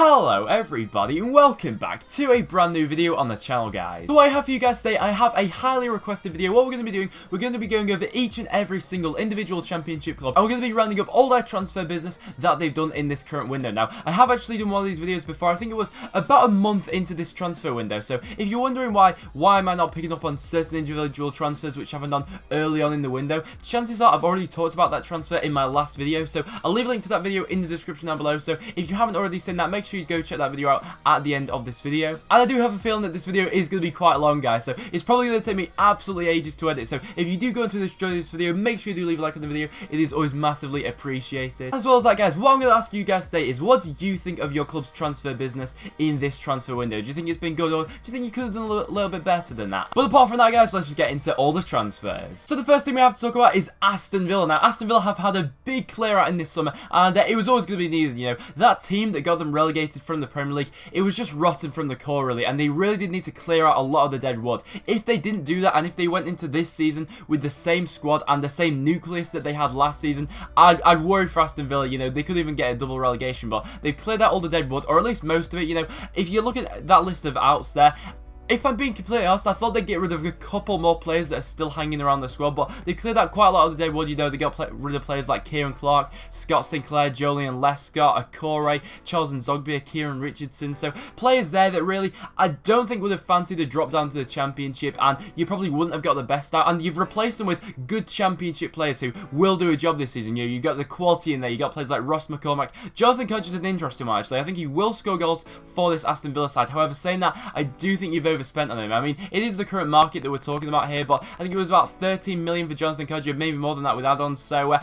Hello everybody and welcome back to a brand new video on the channel, guys. So what I have for you guys today, I have a highly requested video. What we're going to be doing, we're going to be going over each and every single individual championship club, and we're going to be rounding up all their transfer business that they've done in this current window. Now, I have actually done one of these videos before. I think it was about a month into this transfer window. So if you're wondering why am I not picking up on certain individual transfers which haven't done early on in the window, chances are I've already talked about that transfer in my last video. So I'll leave a link to that video in the description down below. So if you haven't already seen that, make sure you go check that video out at the end of this video. And I do have a feeling that this video is going to be quite long, guys, so it's probably going to take me absolutely ages to edit. So if you do go into enjoy this video, make sure you do leave a like on the video. It is always massively appreciated. As well as that, guys, what I'm going to ask you guys today is, what do you think of your club's transfer business in this transfer window? Do you think it's been good, or do you think you could have done a little bit better than that? But apart from that, guys, let's just get into all the transfers. So the first thing we have to talk about is Aston Villa. Now, Aston Villa have had a big clear out in this summer, and it was always going to be needed. You know, that team that got them relegated from the Premier League, it was just rotten from the core, really, and they really did need to clear out a lot of the dead wood. If they didn't do that, and if they went into this season with the same squad and the same nucleus that they had last season, I'd worry for Aston Villa. You know, they could even get a double relegation, but they've cleared out all the dead wood, or at least most of it. You know, if you look at that list of outs there, if I'm being completely honest, I thought they'd get rid of a couple more players that are still hanging around the squad, but they cleared out quite a lot of the dead wood. You know, they got rid of players like Kieran Clark, Scott Sinclair, Joleon Lescott, Akore, Charles Nzogbia, Kieran Richardson. So players there that really I don't think would have fancied a drop down to the championship, and you probably wouldn't have got the best out. And you've replaced them with good championship players who will do a job this season. You know, you've got the quality in there. You got players like Ross McCormack. Jonathan Cudge is an interesting one, actually. I think he will score goals for this Aston Villa side. However, saying that, I do think you've overspent on him. I mean, it is the current market that we're talking about here, but I think it was about 13 million for Jonathan Cudge, maybe more than that with add-ons, so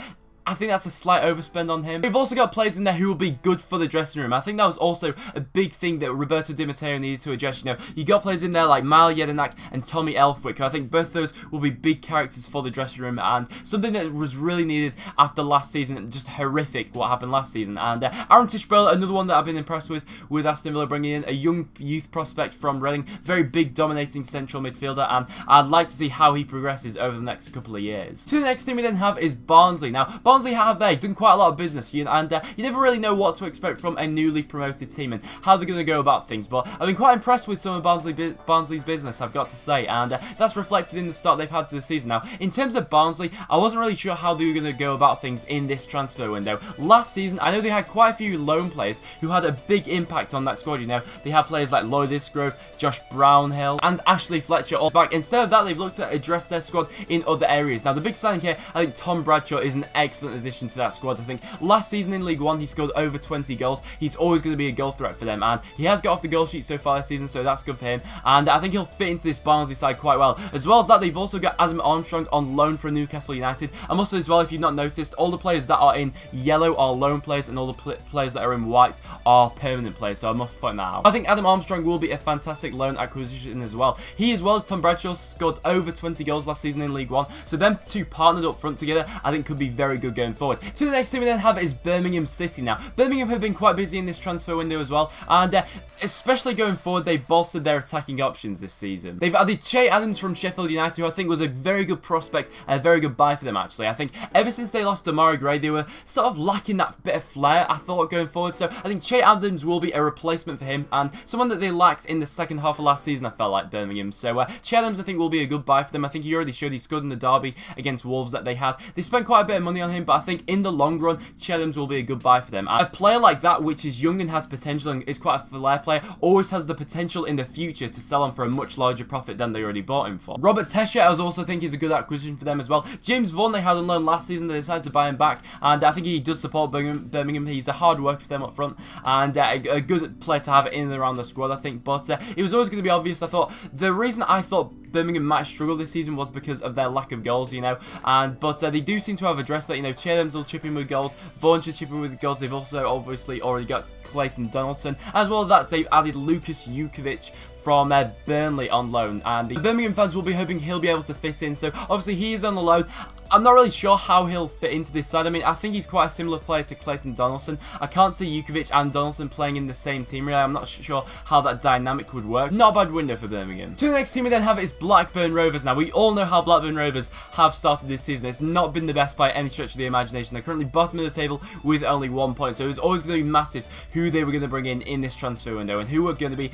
I think that's a slight overspend on him. We've also got players in there who will be good for the dressing room. I think that was also a big thing that Roberto Di Matteo needed to address. You know, you got players in there like Mile Jedinak and Tommy Elfwick, who I think both those will be big characters for the dressing room, and something that was really needed after last season. Just horrific what happened last season. And Aaron Tishbrola, another one that I've been impressed with Aston Villa, bringing in a young youth prospect from Reading, very big dominating central midfielder, and I'd like to see how he progresses over the next couple of years. To the next team we then have is Barnsley. Now, Barnsley have done quite a lot of business, and you never really know what to expect from a newly promoted team and how they're going to go about things, but I've been quite impressed with some of Barnsley's business, I've got to say, and that's reflected in the start they've had to the season. Now, in terms of Barnsley, I wasn't really sure how they were going to go about things in this transfer window. Last season, I know they had quite a few loan players who had a big impact on that squad. You know, they had players like Lloyd Isgrove, Josh Brownhill, and Ashley Fletcher all back. Instead of that, they've looked to address their squad in other areas. Now, the big signing here, I think Tom Bradshaw is an excellent addition to that squad. I think last season in League One he scored over 20 goals. He's always going to be a goal threat for them, and he has got off the goal sheet so far this season, so that's good for him, and I think he'll fit into this Barnsley side quite well. As well as that, they've also got Adam Armstrong on loan from Newcastle United, and also as well, if you've not noticed, all the players that are in yellow are loan players, and all the players that are in white are permanent players, so I must point that out. I think Adam Armstrong will be a fantastic loan acquisition as well. He, as well as Tom Bradshaw, scored over 20 goals last season in League One, so them two partnered up front together, I think could be very good going forward. To the next team we then have is Birmingham City. Now, Birmingham have been quite busy in this transfer window as well, and especially going forward, they've bolstered their attacking options this season. They've added Che Adams from Sheffield United, who I think was a very good prospect and a very good buy for them, actually. I think ever since they lost Amari Gray, they were sort of lacking that bit of flair, I thought, going forward, so I think Che Adams will be a replacement for him, and someone that they lacked in the second half of last season, I felt like, Birmingham. So Che Adams, I think, will be a good buy for them. I think he already showed he scored in the derby against Wolves that they had. They spent quite a bit of money on him, but I think in the long run, Che Adams will be a good buy for them. A player like that, which is young and has potential and is quite a flair player, always has the potential in the future to sell on for a much larger profit than they already bought him for. Robert Tesher, I also think, is a good acquisition for them as well. James Vaughan, they had on loan last season. They decided to buy him back, and I think he does support Birmingham. He's a hard worker for them up front, and a good player to have in and around the squad, I think. But it was always going to be obvious. I thought the reason I thought Birmingham might struggle this season was because of their lack of goals, you know, but they do seem to have addressed that. You know, Che Adams will chip in with goals, Vaughan should chip in with goals. They've also obviously already got Clayton Donaldson. As well as that, they've added Lucas Jukovic from Burnley on loan, and the Birmingham fans will be hoping he'll be able to fit in. So obviously he is on the loan. I'm not really sure how he'll fit into this side. I mean, I think he's quite a similar player to Clayton Donaldson. I can't see Jukovic and Donaldson playing in the same team, really. I'm not sure how that dynamic would work. Not a bad window for Birmingham. So the next team we then have is Blackburn Rovers. Now, we all know how Blackburn Rovers have started this season. It's not been the best by any stretch of the imagination. They're currently bottom of the table with only 1 point. So it was always going to be massive who they were going to bring in this transfer window and who were going to be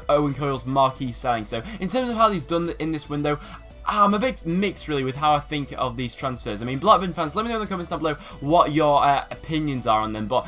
Owen Coyle's marquee selling. So in terms of how he's done in this window, I'm a bit mixed, really, with how I think of these transfers. I mean, Blackburn fans, let me know in the comments down below what your opinions are on them. But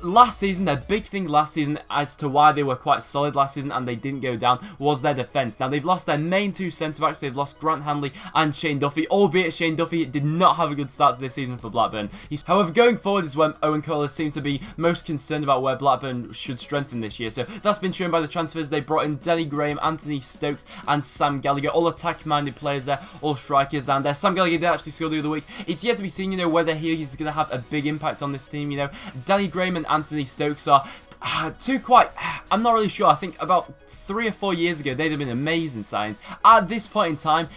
last season, their big thing last season as to why they were quite solid last season and they didn't go down was their defence. Now, they've lost their main 2 centre-backs. They've lost Grant Hanley and Shane Duffy, albeit Shane Duffy did not have a good start to this season for Blackburn. However, going forward is when Owen Cole has seemed to be most concerned about where Blackburn should strengthen this year. So that's been shown by the transfers. They brought in Danny Graham, Anthony Stokes and Sam Gallagher, all attack-minded players there, all strikers. And Sam Gallagher did actually score the other week. It's yet to be seen, you know, whether he is going to have a big impact on this team. You know, Danny Graham and Anthony Stokes are I'm not really sure. I think about 3 or 4 years ago, they'd have been amazing signs. At this point in time,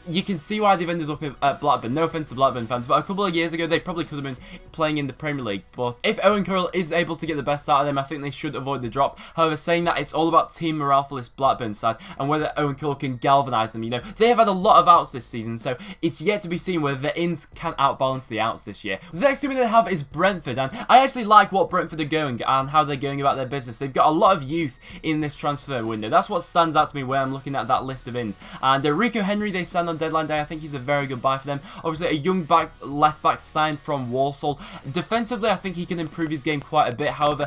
you can see why they've ended up at Blackburn. No offense to Blackburn fans, but a couple of years ago, they probably could have been playing in the Premier League. But if Owen Coyle is able to get the best out of them, I think they should avoid the drop. However, saying that, it's all about team morale for this Blackburn side and whether Owen Coyle can galvanise them. You know, they have had a lot of outs this season, so it's yet to be seen whether the ins can outbalance the outs this year. The next team they have is Brentford, and I actually like what Brentford are going and how they're going about their business. They've got a lot of youth in this transfer window. That's what stands out to me when I'm looking at that list of ins. And Rico Henry, they signed on deadline day. I think he's a very good buy for them. Obviously, a young left back signed from Walsall. Defensively, I think he can improve his game quite a bit. However,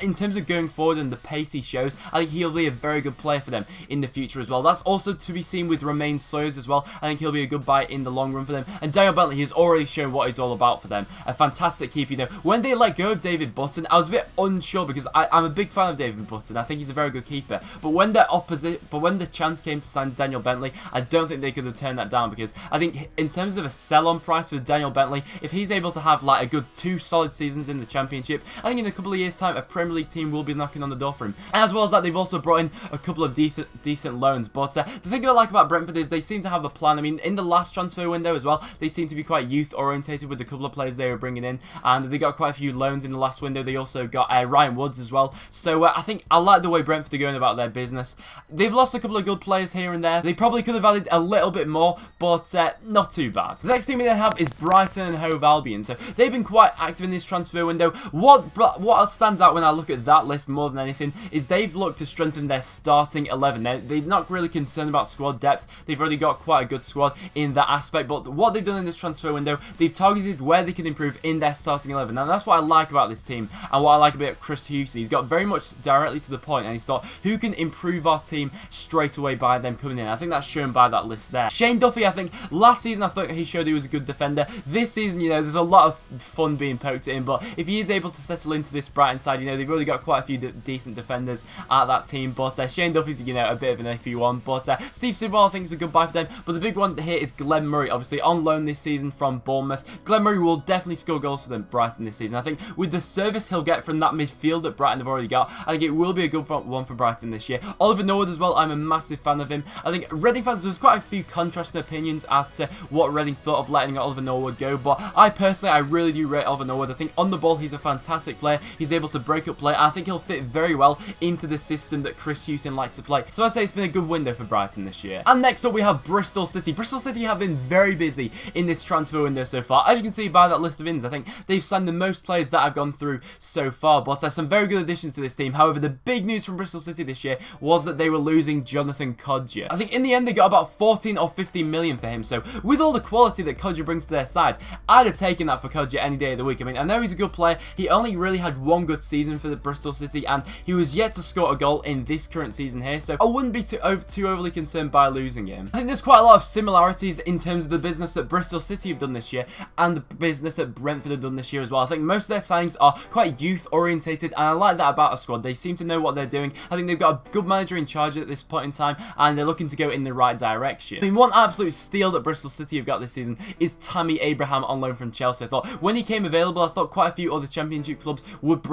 in terms of going forward and the pace he shows, I think he'll be a very good player for them in the future as well. That's also to be seen with Romain Sawyers as well. I think he'll be a good buy in the long run for them. And Daniel Bentley has already shown what he's all about for them. A fantastic keeper. You know, when they let go of David Button, I was a bit unsure because I'm a big fan of David Button. I think he's a very good keeper. But when the chance came to sign Daniel Bentley, I don't think they could have turned that down, because I think in terms of a sell-on price for Daniel Bentley, if he's able to have like a good 2 solid seasons in the Championship, I think in a couple of years' time, a Premier League team will be knocking on the door for him. And as well as that, they've also brought in a couple of decent loans. But the thing I like about Brentford is they seem to have a plan. I mean, in the last transfer window as well, they seem to be quite youth-orientated with a couple of players they were bringing in. And they got quite a few loans in the last window. They also got Ryan Woods as well. So I think I like the way Brentford are going about their business. They've lost a couple of good players here and there. They probably could have added a little bit more, but not too bad. The next team we then have is Brighton and Hove Albion. So they've been quite active in this transfer window. What stands out when I look at that list more than anything is they've looked to strengthen their starting 11. They're not really concerned about squad depth. They've already got quite a good squad in that aspect, but what they've done in this transfer window, they've targeted where they can improve in their starting 11. Now, that's what I like about this team and what I like about Chris Houston. He's got very much directly to the point, and he's thought, who can improve our team straight away by them coming in? I think that's shown by that list there. Shane Duffy, I think last season I thought he showed he was a good defender. This season, you know, there's a lot of fun being poked at him, but if he is able to settle into this Brighton side, you know, they've already got quite a few decent defenders at that team. But Shane Duffy's, you know, a bit of an iffy one. But Steve Sidwell, I think, is a good buy for them. But the big one here is Glenn Murray, obviously on loan this season from Bournemouth. Glenn Murray will definitely score goals for them Brighton this season. I think with the service he'll get from that midfield that Brighton have already got, I think it will be a good one for Brighton this year. Oliver Norwood as well, I'm a massive fan of him. I think Reading fans, there's quite a few contrasting opinions as to what Reading thought of letting Oliver Norwood go, but I really do rate Oliver Norwood. I think on the ball he's a fantastic player. He's able to break up play. I think he'll fit very well into the system that Chris Houston likes to play. So I'd say it's been a good window for Brighton this year. And next up we have Bristol City. Bristol City have been very busy in this transfer window so far. As you can see by that list of ins, I think they've signed the most players that I've gone through so far. But some very good additions to this team. However, the big news from Bristol City this year was that they were losing Jonathan Kodjia. I think in the end they got about 14 or 15 million for him. So with all the quality that Kodjia brings to their side, I'd have taken that for Kodjia any day of the week. I mean, I know he's a good player. He only really had one good season for the Bristol City, and he was yet to score a goal in this current season here. So I wouldn't be too overly concerned by losing him. I think there's quite a lot of similarities in terms of the business that Bristol City have done this year and the business that Brentford have done this year as well. I think most of their signings are quite youth orientated, and I like that about a squad. They seem to know what they're doing. I think they've got a good manager in charge at this point in time, and they're looking to go in the right direction. I mean, one absolute steal that Bristol City have got this season is Tammy Abraham on loan from Chelsea. I thought when he came available, I thought quite a few other Championship clubs would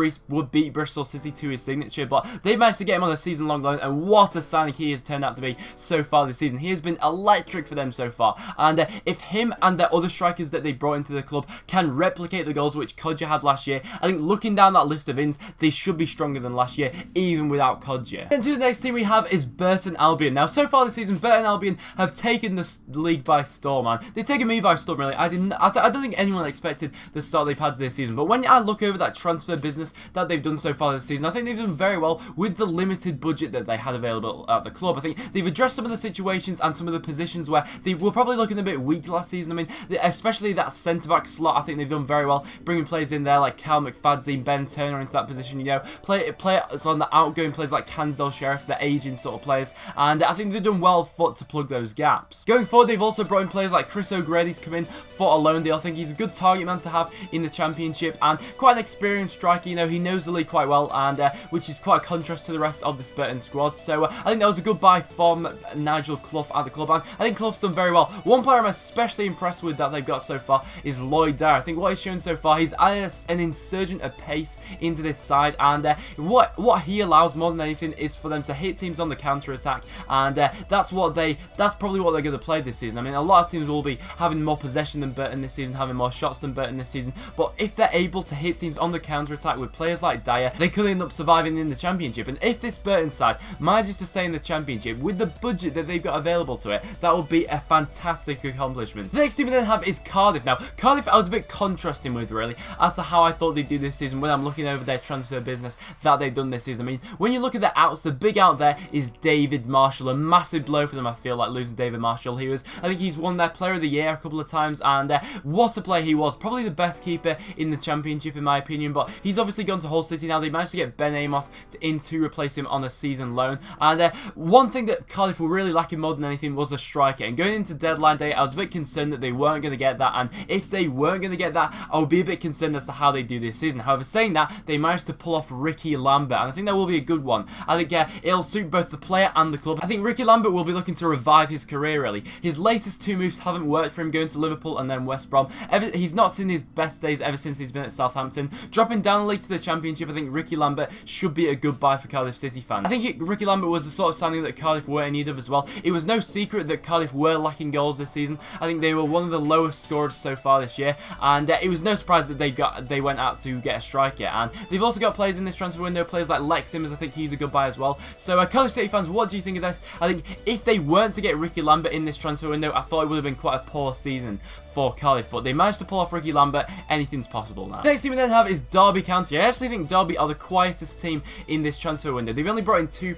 beat Bristol City to his signature, but they managed to get him on a season-long loan, and what a signing he has turned out to be so far this season. He has been electric for them so far, and if him and their other strikers that they brought into the club can replicate the goals which Kodja had last year, I think looking down that list of ins, they should be stronger than last year, even without Kodja. Then to the next team we have is Burton Albion. Now, so far this season, Burton Albion have taken the league by storm, man. They've taken me by storm, really. I don't think anyone expected the start they've had this season, but when I look over that transfer business that they've done so far this season, I think they've done very well with the limited budget that they had available at the club. I think they've addressed some of the situations and some of the positions where they were probably looking a bit weak last season. I mean, especially that centre-back slot, I think they've done very well, bringing players in there like Cal McFadzean, Ben Turner into that position, you know, players on the outgoing players like Cansdale Sheriff, the aging sort of players, and I think they've done well to plug those gaps. Going forward, they've also brought in players like Chris O'Grady's come in for a loan deal. I think he's a good target man to have in the Championship, and quite an experienced striker, you know, he knows the league quite well, and which is quite a contrast to the rest of this Burton squad. So I think that was a good buy from Nigel Clough at the club, and I think Clough's done very well. One player I'm especially impressed with that they've got so far is Lloyd Dyer. I think what he's shown so far, he's added an insurgent of pace into this side, and what he allows more than anything is for them to hit teams on the counter-attack, and that's probably what they're going to play this season. I mean, a lot of teams will be having more possession than Burton this season, having more shots than Burton this season, but if they're able to hit teams on the counter-attack with players like Dyer, they could end up surviving in the Championship. And if this Burton side manages to stay in the Championship with the budget that they've got available to it, that would be a fantastic accomplishment. The next team we then have is Cardiff. Now, Cardiff I was a bit contrasting with, really, as to how I thought they'd do this season when I'm looking over their transfer business that they've done this season. I mean, when you look at the outs, the big out there is David Marshall. A massive blow for them, I feel like, losing David Marshall. I think he's won their Player of the Year a couple of times, and what a player he was. Probably the best keeper in the Championship, in my opinion, but he's obviously gone to Hull City now. They managed to get Ben Amos in to replace him on a season loan, and one thing that Cardiff were really lacking more than anything was a striker, and going into deadline day, I was a bit concerned that they weren't going to get that, and if they weren't going to get that, I would be a bit concerned as to how they do this season. However, saying that, they managed to pull off Ricky Lambert, and I think that will be a good one. I think it'll suit both the player and the club. I think Ricky Lambert will be looking to revive his career, really. His latest two moves haven't worked for him, going to Liverpool and then West Brom. He's not seen his best days ever since he's been at Southampton. Dropping down the league to the Championship, I think Ricky Lambert should be a good buy for Cardiff City fans. I think Ricky Lambert was the sort of signing that Cardiff were in need of as well. It was no secret that Cardiff were lacking goals this season. I think they were one of the lowest scorers so far this year, and it was no surprise that they went out to get a striker. And they've also got players in this transfer window, players like Lex Simmons. I think he's a good buy as well. So Cardiff City fans, what do you think of this? I think if they weren't to get Ricky Lambert in this transfer window, I thought it would have been quite a poor season for Cardiff, but they managed to pull off Ricky Lambert. Anything's possible now. The next team we then have is Derby County. I actually think Derby are the quietest team in this transfer window. They've only brought in two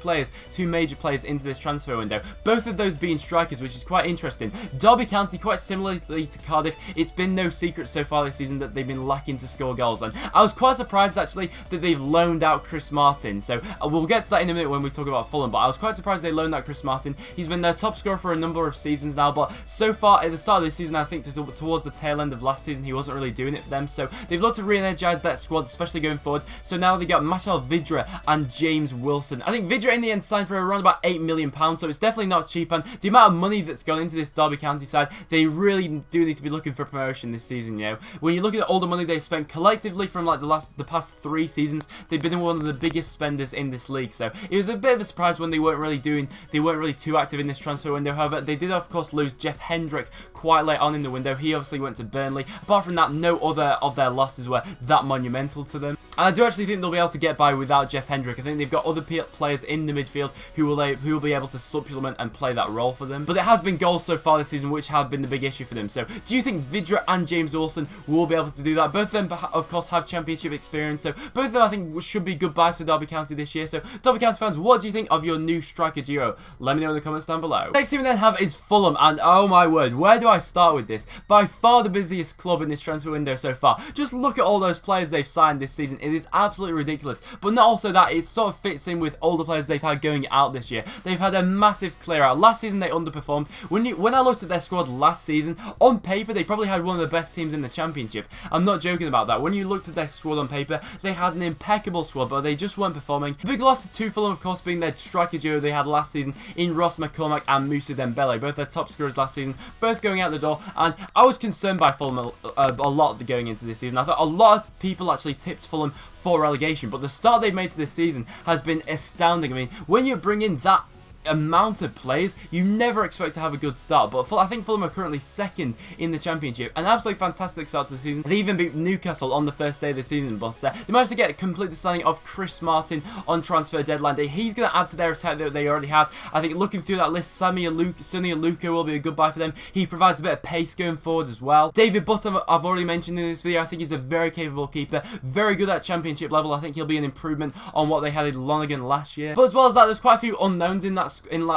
major players into this transfer window, both of those being strikers, which is quite interesting. Derby County, quite similarly to Cardiff, it's been no secret so far this season that they've been lacking to score goals, and I was quite surprised actually that they've loaned out Chris Martin. So we'll get to that in a minute when we talk about Fulham, but I was quite surprised they loaned out Chris Martin. He's been their top scorer for a number of seasons now, but so far at the start of this season, I think towards the tail end of last season, he wasn't really doing it for them. So they've looked to re-energise that squad, especially going forward. So now they got Marcel Vidra and James Wilson. I think Vidra in the end signed for around about £8 million, so it's definitely not cheap. And the amount of money that's gone into this Derby County side, they really do need to be looking for promotion this season. You know, when you look at all the money they've spent collectively from like the past 3 seasons, they've been one of the biggest spenders in this league. So it was a bit of a surprise when they weren't really too active in this transfer window. However, they did of course lose Jeff Hendrick quite late on in the window. He obviously went to Burnley. Apart from that, no other of their losses were that monumental to them. And I do actually think they'll be able to get by without Jeff Hendrick. I think they've got other players in the midfield who will be able to supplement and play that role for them. But it has been goals so far this season which have been the big issue for them. So do you think Vidra and James Wilson will be able to do that? Both of them, of course, have Championship experience. So both of them, I think, should be good buys for Derby County this year. So Derby County fans, what do you think of your new striker duo? Let me know in the comments down below. Next team we then have is Fulham. And oh my word, where do I start with this? By far the busiest club in this transfer window so far. Just look at all those players they've signed this season. It is absolutely ridiculous. But not also that, it sort of fits in with all the players they've had going out this year. They've had a massive clear out. Last season they underperformed. When I looked at their squad last season, on paper they probably had one of the best teams in the Championship. I'm not joking about that. When you looked at their squad on paper, they had an impeccable squad, but they just weren't performing. The big losses to Fulham, of course, being their striker duo they had last season in Ross McCormack and Moussa Dembele, both their top scorers last season, both going out the door. And I was concerned by Fulham a lot going into this season. I thought a lot of people actually tipped Fulham for relegation, but the start they've made to this season has been astounding. I mean, when you bring in that amount of players, you never expect to have a good start, but I think Fulham are currently second in the Championship. An absolutely fantastic start to the season. They even beat Newcastle on the first day of the season, but they managed to get complete the signing of Chris Martin on transfer deadline day. He's going to add to their attack that they already have. I think looking through that list, Sonny Aluko will be a good buy for them. He provides a bit of pace going forward as well. David Button, I've already mentioned in this video, I think he's a very capable keeper, very good at Championship level. I think he'll be an improvement on what they had in Lonergan last year. But as well as that, there's quite a few unknowns in that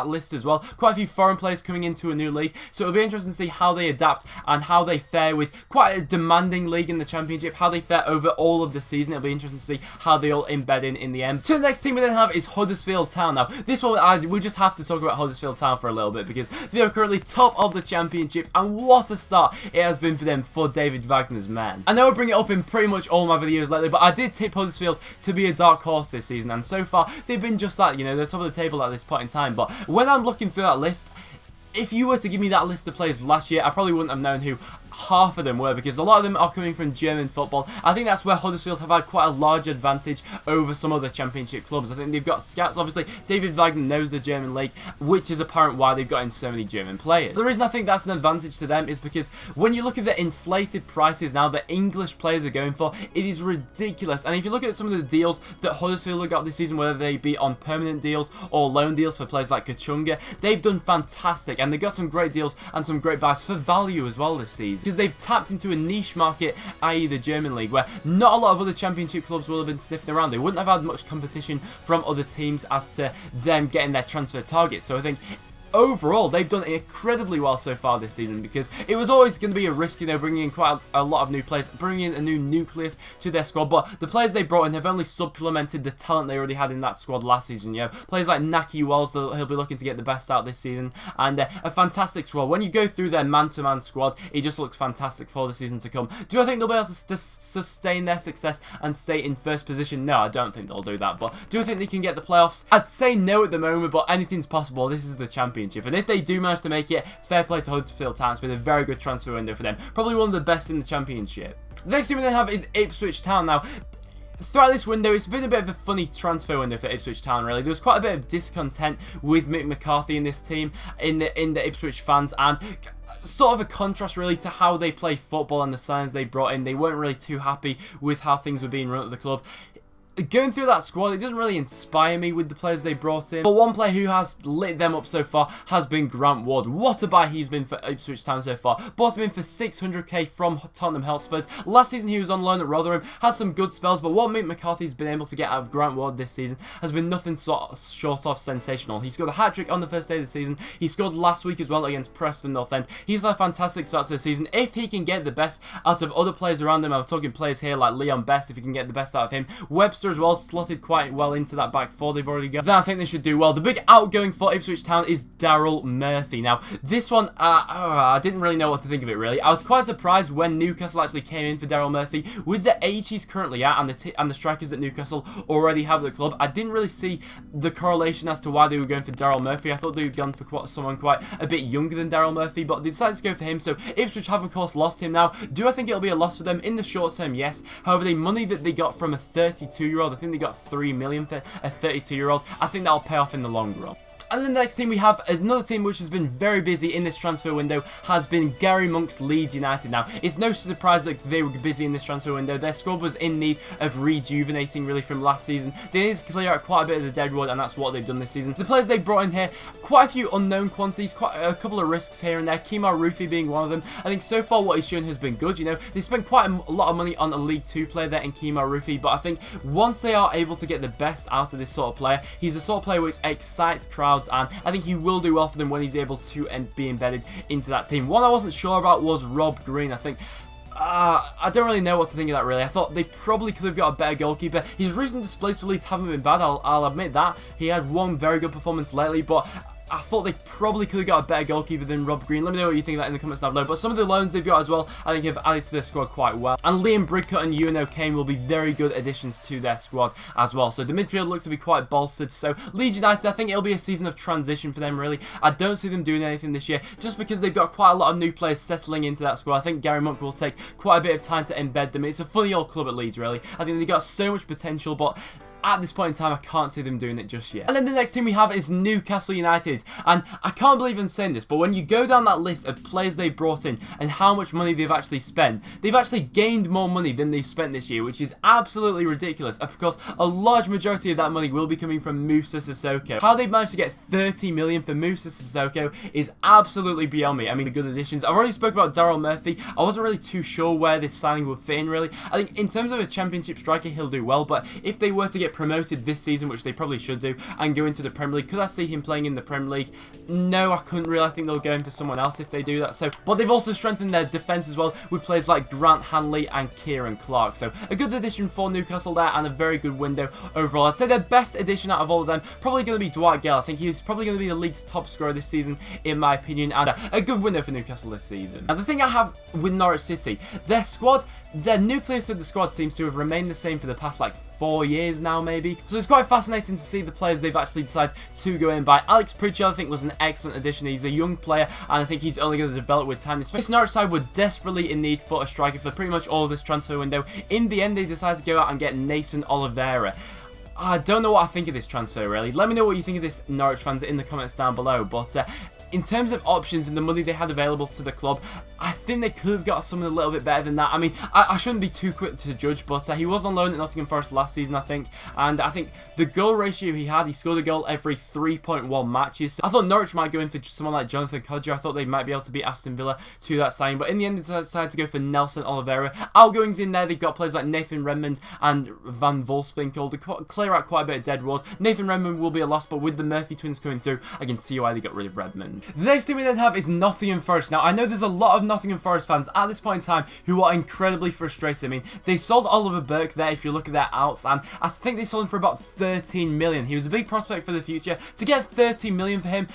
list as well. Quite a few foreign players coming into a new league, so it'll be interesting to see how they adapt and how they fare with quite a demanding league in the Championship, how they fare over all of the season. It'll be interesting to see how they all embed in the end. So the next team we then have is Huddersfield Town. Now this one, we just have to talk about Huddersfield Town for a little bit because they are currently top of the Championship, and what a start it has been for them, for David Wagner's men. I know I bring it up in pretty much all my videos lately, but I did tip Huddersfield to be a dark horse this season, and so far they've been just that. You know, they're top of the table at this point in time, but when I'm looking through that list, if you were to give me that list of players last year, I probably wouldn't have known who half of them were, because a lot of them are coming from German football. I think that's where Huddersfield have had quite a large advantage over some other Championship clubs. I think they've got scouts. Obviously, David Wagner knows the German league, which is apparent why they've got in so many German players. The reason I think that's an advantage to them is because when you look at the inflated prices now that English players are going for, it is ridiculous. And if you look at some of the deals that Huddersfield have got this season, whether they be on permanent deals or loan deals for players like Kachunga, they've done fantastic, and they've got some great deals and some great buys for value as well this season, because they've tapped into a niche market, i.e. the German league, where not a lot of other Championship clubs will have been sniffing around. They wouldn't have had much competition from other teams as to them getting their transfer targets. So I think overall, they've done incredibly well so far this season, because it was always going to be a risk, you know, bringing in quite a lot of new players, bringing in a new nucleus to their squad, but the players they brought in have only supplemented the talent they already had in that squad last season. You know, players like Naki Wells, he'll be looking to get the best out this season, and a fantastic squad. When you go through their man-to-man squad, it just looks fantastic for the season to come. Do I think they'll be able to sustain their success and stay in first position? No, I don't think they'll do that, but do I think they can get the playoffs? I'd say no at the moment, but anything's possible. This is the Championship. And if they do manage to make it, fair play to Huddersfield Town. It's been a very good transfer window for them. Probably one of the best in the Championship. The next team we then have is Ipswich Town. Now, throughout this window, it's been a bit of a funny transfer window for Ipswich Town, really. There was quite a bit of discontent with Mick McCarthy in this team, in the Ipswich fans, and sort of a contrast really to how they play football and the signs they brought in. They weren't really too happy with how things were being run at the club. Going through that squad, it doesn't really inspire me with the players they brought in. But one player who has lit them up so far has been Grant Ward. What a buy he's been for Ipswich Town so far. Bought him in for 600k from Tottenham Hotspurs. Last season he was on loan at Rotherham, had some good spells, but what Mick McCarthy's been able to get out of Grant Ward this season has been nothing short of sensational. He scored a hat-trick on the first day of the season. He scored last week as well against Preston North End. He's had a fantastic start to the season. If he can get the best out of other players around him, I'm talking players here like Leon Best, if he can get the best out of him. Webster as well, slotted quite well into that back four they've already got. Then I think they should do well. The big outgoing for Ipswich Town is Daryl Murphy. Now, this one, I didn't really know what to think of it, really. I was quite surprised when Newcastle actually came in for Daryl Murphy. With the age he's currently at and the strikers that Newcastle already have at the club, I didn't really see the correlation as to why they were going for Daryl Murphy. I thought they would gone for someone quite a bit younger than Daryl Murphy, but they decided to go for him. So Ipswich have, of course, lost him now. Do I think it'll be a loss for them? In the short term, yes. However, the money that they got from a 32-year-old, I think they got 3 million for a 32-year-old. I think that'll pay off in the long run. And then the next team we have, another team which has been very busy in this transfer window, has been Gary Monk's Leeds United. Now, it's no surprise that they were busy in this transfer window. Their squad was in need of rejuvenating, really, from last season. They needed to clear out quite a bit of the dead wood, and that's what they've done this season. The players they brought in here, quite a few unknown quantities, quite a couple of risks here and there, Kemar Rufi being one of them. I think so far what he's shown has been good. You know, they spent quite a lot of money on a League 2 player there in Kemar Rufi, but I think once they are able to get the best out of this sort of player, he's a sort of player which excites crowds, and I think he will do well for them when he's able to be embedded into that team. One I wasn't sure about was Rob Green. I think I don't really know what to think of that, really. I thought they probably could have got a better goalkeeper. His recent displays for Leeds haven't been bad, I'll admit that. He had one very good performance lately, but I thought they probably could have got a better goalkeeper than Rob Green. Let me know what you think of that in the comments down below. But some of the loans they've got as well, I think have added to their squad quite well. And Liam Bridcut and Ewan O'Kane will be very good additions to their squad as well. So the midfield looks to be quite bolstered. So Leeds United, I think it'll be a season of transition for them, really. I don't see them doing anything this year, just because they've got quite a lot of new players settling into that squad. I think Gary Monk will take quite a bit of time to embed them. It's a funny old club at Leeds, really. I think they've got so much potential, but at this point in time, I can't see them doing it just yet. And then the next team we have is Newcastle United. And I can't believe I'm saying this, but when you go down that list of players they brought in and how much money they've actually spent, they've actually gained more money than they've spent this year, which is absolutely ridiculous. Of course, a large majority of that money will be coming from Moussa Sissoko. How they've managed to get 30 million for Moussa Sissoko is absolutely beyond me. I mean, the good additions. I've already spoke about Daryl Murphy. I wasn't really too sure where this signing would fit in, really. I think in terms of a championship striker, he'll do well, but if they were to get promoted this season, which they probably should do, and go into the Premier League, could I see him playing in the Premier League? No, I couldn't really. I think they'll go in for someone else if they do that. So, but they've also strengthened their defence as well with players like Grant Hanley and Kieran Clark. So a good addition for Newcastle there, and a very good window overall. I'd say their best addition out of all of them probably going to be Dwight Gale. I think he's probably going to be the league's top scorer this season, in my opinion, and a good window for Newcastle this season. Now, the thing I have with Norwich City, their squad, their nucleus of the squad seems to have remained the same for the past like 4 years now, maybe. So it's quite fascinating to see the players they've actually decided to go in by. Alex Pritchard, I think, was an excellent addition. He's a young player, and I think he's only going to develop with time. This Norwich side were desperately in need for a striker for pretty much all of this transfer window. In the end, they decided to go out and get Nathan Oliveira. I don't know what I think of this transfer, really. Let me know what you think of this, Norwich fans, in the comments down below. But in terms of options and the money they had available to the club, I think they could have got something a little bit better than that. I mean, I shouldn't be too quick to judge, but he was on loan at Nottingham Forest last season, I think. And I think the goal ratio he scored a goal every 3.1 matches. So I thought Norwich might go in for someone like Jonathan Codger. I thought they might be able to beat Aston Villa to that signing. But in the end, they decided to go for Nelson Oliveira. Outgoings in there, they've got players like Nathan Redmond and Van Volspinkel to clear out quite a bit of dead wood. Nathan Redmond will be a loss, but with the Murphy twins coming through, I can see why they got rid of Redmond. The next team we then have is Nottingham Forest. Now, I know there's a lot of Nottingham Forest fans at this point in time who are incredibly frustrated. I mean, they sold Oliver Burke there, if you look at their outs, and I think they sold him for about 13 million. He was a big prospect for the future. To get 13 million for him,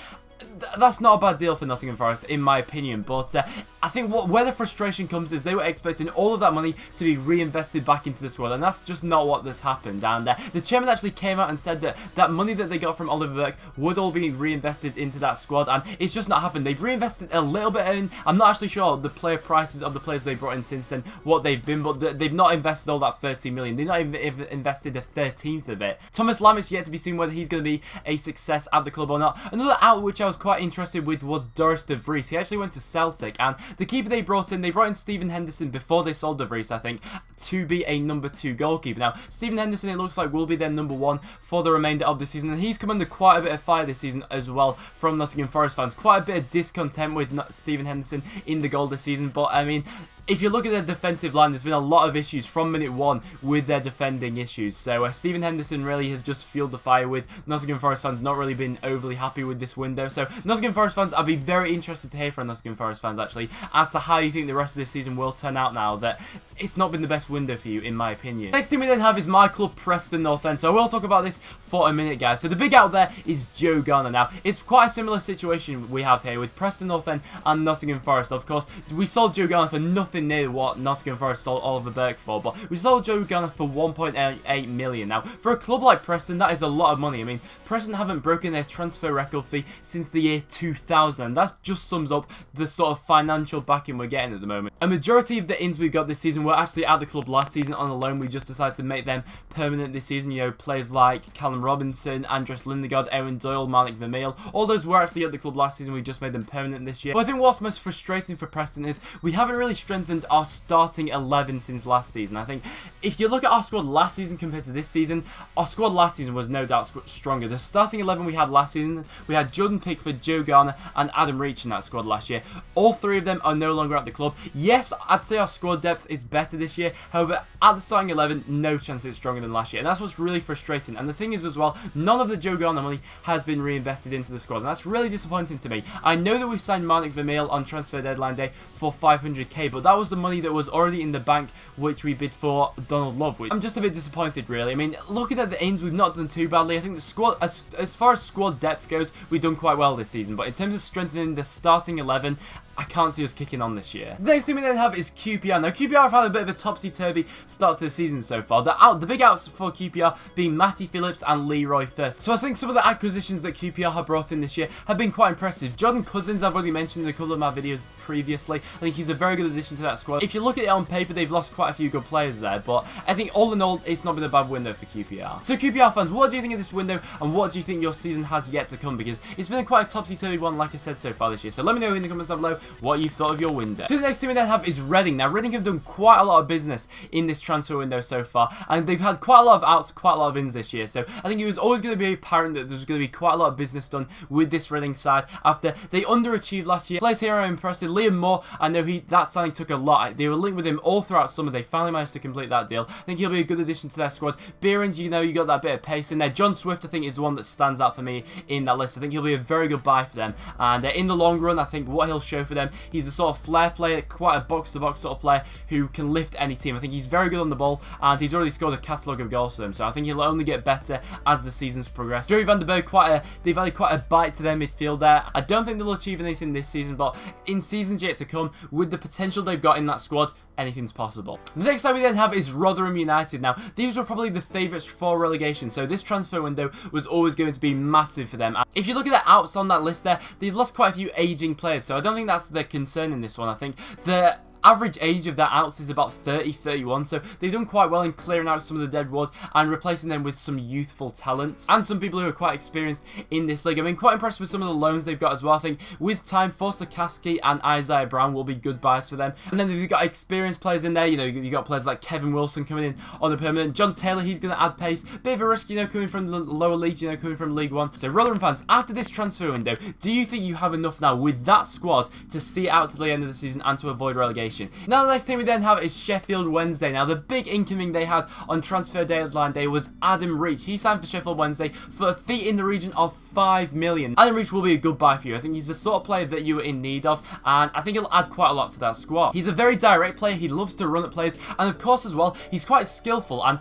that's not a bad deal for Nottingham Forest, in my opinion. But I think where the frustration comes is they were expecting all of that money to be reinvested back into the squad, and that's just not what this happened. And the chairman actually came out and said that that money that they got from Oliver Burke would all be reinvested into that squad, and it's just not happened. They've reinvested a little bit in. I'm not actually sure the player prices of the players they brought in since then, what they've been, but they've not invested all that 13 million. They've not even invested a 13th of it. Thomas Lam is yet to be seen whether he's going to be a success at the club or not. Another out which I was quite interested with was Doris de Vries. He actually went to Celtic, and the keeper they brought in Stephen Henderson before they sold de Vries, I think, to be a number 2 goalkeeper. Now, Stephen Henderson, it looks like, will be their number 1 for the remainder of the season, and he's come under quite a bit of fire this season as well from Nottingham Forest fans. Quite a bit of discontent with Stephen Henderson in the goal this season, but I mean, if you look at their defensive line, there's been a lot of issues from minute 1 with their defending issues. So Stephen Henderson really has just fueled the fire with Nottingham Forest fans not really been overly happy with this window. So Nottingham Forest fans, I'd be very interested to hear from Nottingham Forest fans actually as to how you think the rest of this season will turn out now that it's not been the best window for you, in my opinion. Next team we then have is my club, Preston North End. So I will talk about this for a minute, guys. So the big out there is Joe Garner. Now, it's quite a similar situation we have here with Preston North End and Nottingham Forest. Of course, we sold Joe Garner for nothing near what Nottingham Forest sold Oliver Burke for, but we sold Joe Garner for 1.8 million. Now, for a club like Preston, that is a lot of money. I mean, Preston haven't broken their transfer record fee since the year 2000. That just sums up the sort of financial backing we're getting at the moment. A majority of the ins we've got this season were actually at the club last season on a loan. We just decided to make them permanent this season. You know, players like Callum Robinson, Andres Lindegaard, Aaron Doyle, Malik Vermeil, all those were actually at the club last season. We just made them permanent this year. But I think what's most frustrating for Preston is we haven't really strengthened our starting 11 since last season. I think if you look at our squad last season compared to this season, our squad last season was no doubt stronger. The starting 11 we had last season, we had Jordan Pickford, Joe Garner, and Adam Reach in that squad last year. All 3 of them are no longer at the club. Yes, I'd say our squad depth is better this year. However, at the starting 11, no chance it's stronger than last year. And that's what's really frustrating. And the thing is as well, none of the Joe Garner money has been reinvested into the squad. And that's really disappointing to me. I know that we signed Malik Vermeil on transfer deadline day for 500k, but that that was the money that was already in the bank, which we bid for Donald Love. I'm just a bit disappointed, really. I mean, looking at the ins, we've not done too badly. I think the squad, as far as squad depth goes, we've done quite well this season. But in terms of strengthening the starting 11, I can't see us kicking on this year. The next team we then have is QPR. Now, QPR have had a bit of a topsy-turvy start to the season so far. The big outs for QPR being Matty Phillips and Leroy First. So I think some of the acquisitions that QPR have brought in this year have been quite impressive. Jordan Cousins, I've already mentioned in a couple of my videos previously. I think he's a very good addition to that squad. If you look at it on paper, they've lost quite a few good players there, but I think all in all, it's not been a bad window for QPR. So QPR fans, what do you think of this window, and what do you think your season has yet to come? Because it's been quite a topsy-turvy one, like I said, so far this year. So let me know in the comments down below what you thought of your window. So the next team we then have is Reading. Now, Reading have done quite a lot of business in this transfer window so far, and they've had quite a lot of outs, quite a lot of ins this year. So I think it was always going to be apparent that there was going to be quite a lot of business done with this Reading side after they underachieved last year. Players here are impressive. Liam Moore, I know that signing took a lot. They were linked with him all throughout summer. They finally managed to complete that deal. I think he'll be a good addition to their squad. Behrens, you know, you got that bit of pace in there. John Swift, I think, is the one that stands out for me in that list. I think he'll be a very good buy for them. And in the long run, I think what he'll show for them, he's a sort of flair player, quite a box-to-box sort of player who can lift any team. I think he's very good on the ball, and he's already scored a catalogue of goals for them. So I think he'll only get better as the seasons progress. Joey van der Berg, they've added quite a bite to their midfield there. I don't think they'll achieve anything this season, but in seasons yet to come, with the potential they've got in that squad, anything's possible. The next side we then have is Rotherham United. Now, these were probably the favourites for relegation, so this transfer window was always going to be massive for them. If you look at the outs on that list there, they've lost quite a few ageing players, so I don't think that's the concern in this one. I think the average age of their outs is about 30, 31, so they've done quite well in clearing out some of the dead wood and replacing them with some youthful talent and some people who are quite experienced in this league. I've been quite impressed with some of the loans they've got as well. I think with time, Forster Kasky and Isaiah Brown will be good buys for them. And then you've got experienced players in there. You know, you've got players like Kevin Wilson coming in on the permanent. John Taylor, he's going to add pace. Bit of a risk, you know, coming from the lower leagues, you know, coming from League One. So Rotherham fans, after this transfer window, do you think you have enough now with that squad to see it out to the end of the season and to avoid relegation? Now, the next team we then have is Sheffield Wednesday. Now, the big incoming they had on transfer deadline day was Adam Reach. He signed for Sheffield Wednesday for a fee in the region of $5 million. Adam Reach will be a good buy for you. I think he's the sort of player that you were in need of, and I think he'll add quite a lot to that squad. He's a very direct player. He loves to run at players, and of course as well, he's quite skillful, and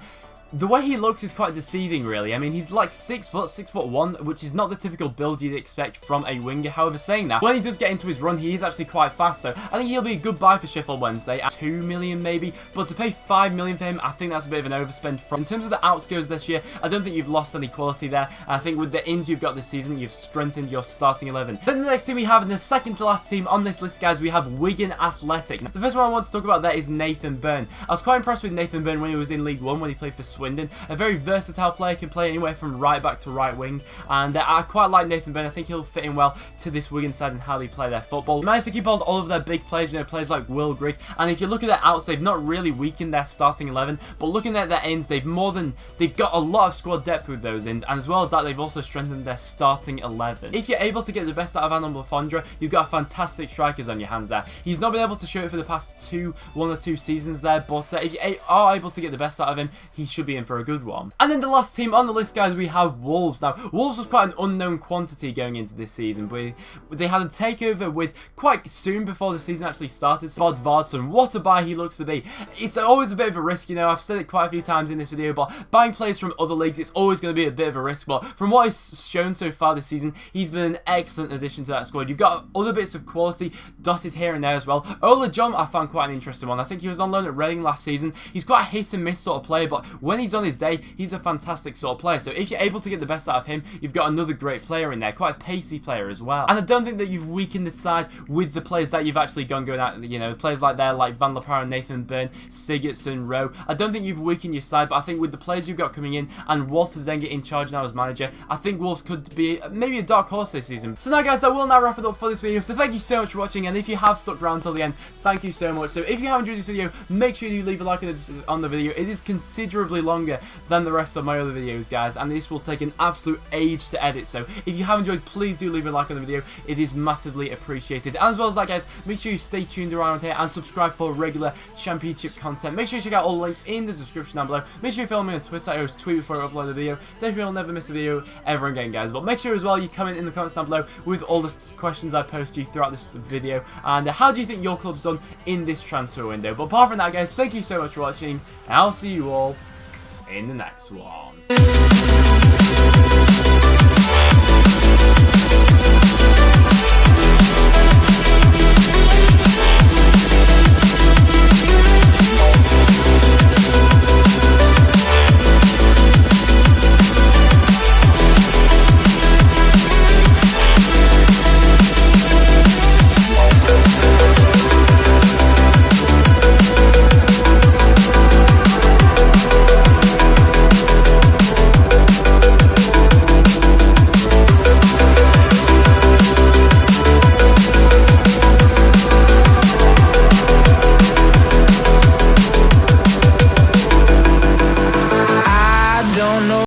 the way he looks is quite deceiving, really. I mean, he's like 6 foot, 6'1", which is not the typical build you'd expect from a winger. However, saying that, when he does get into his run, he is actually quite fast. So I think he'll be a good buy for Sheffield Wednesday at $2 million maybe. But to pay $5 million for him, I think that's a bit of an overspend. In terms of the outs goes this year, I don't think you've lost any quality there. I think with the ins you've got this season, you've strengthened your starting 11. Then the next team we have, and the second to last team on this list, guys, we have Wigan Athletic. Now, the first one I want to talk about there is Nathan Byrne. I was quite impressed with Nathan Byrne when he was in League One, when he played for Swindon. A very versatile player, can play anywhere from right back to right wing, and I quite like Nathan Byrne. I think he'll fit in well to this Wigan side and how they play their football. They managed to keep hold of all of their big players, you know, players like Will Grigg, and if you look at their outs, they've not really weakened their starting 11, but looking at their ins, they've got a lot of squad depth with those ins, and as well as that, they've also strengthened their starting 11. If you're able to get the best out of Anon Lafondra, you've got fantastic strikers on your hands there. He's not been able to show it for the past one or two seasons there, but if you are able to get the best out of him, he should be in for a good one. And then the last team on the list, guys, we have Wolves. Now, Wolves was quite an unknown quantity going into this season, but they had a takeover with quite soon before the season actually started. Vod Vardson, what a buy he looks to be. It's always a bit of a risk, you know, I've said it quite a few times in this video, but buying players from other leagues, it's always going to be a bit of a risk, but from what he's shown so far this season, he's been an excellent addition to that squad. You've got other bits of quality dotted here and there as well. Ola John, I found quite an interesting one. I think he was on loan at Reading last season. He's quite a hit and miss sort of player, but when he's on his day, he's a fantastic sort of player. So if you're able to get the best out of him, you've got another great player in there, quite a pacey player as well. And I don't think that you've weakened the side with the players that you've actually going out, you know, players like Van La Parra, Nathan Byrne, Sigurdsson, Rowe. I don't think you've weakened your side, but I think with the players you've got coming in and Walter Zenga in charge now as manager, I think Wolves could be maybe a dark horse this season. So now, guys, I will now wrap it up for this video. So thank you so much for watching, and if you have stuck around till the end, thank you so much. So if you have enjoyed this video, make sure you leave a like on the video. It is considerably longer than the rest of my other videos, guys, and this will take an absolute age to edit. So if you have enjoyed, please do leave a like on the video. It is massively appreciated. And as well as that, guys, make sure you stay tuned around here and subscribe for regular championship content. Make sure you check out all the links in the description down below. Make sure you follow me on Twitter. I always tweet before I upload a video. Therefore, you'll never miss a video ever again, guys. But make sure as well you comment in the comments down below with all the questions I post you throughout this video, and how do you think your club's done in this transfer window. But apart from that, guys, thank you so much for watching, and I'll see you all in the next one.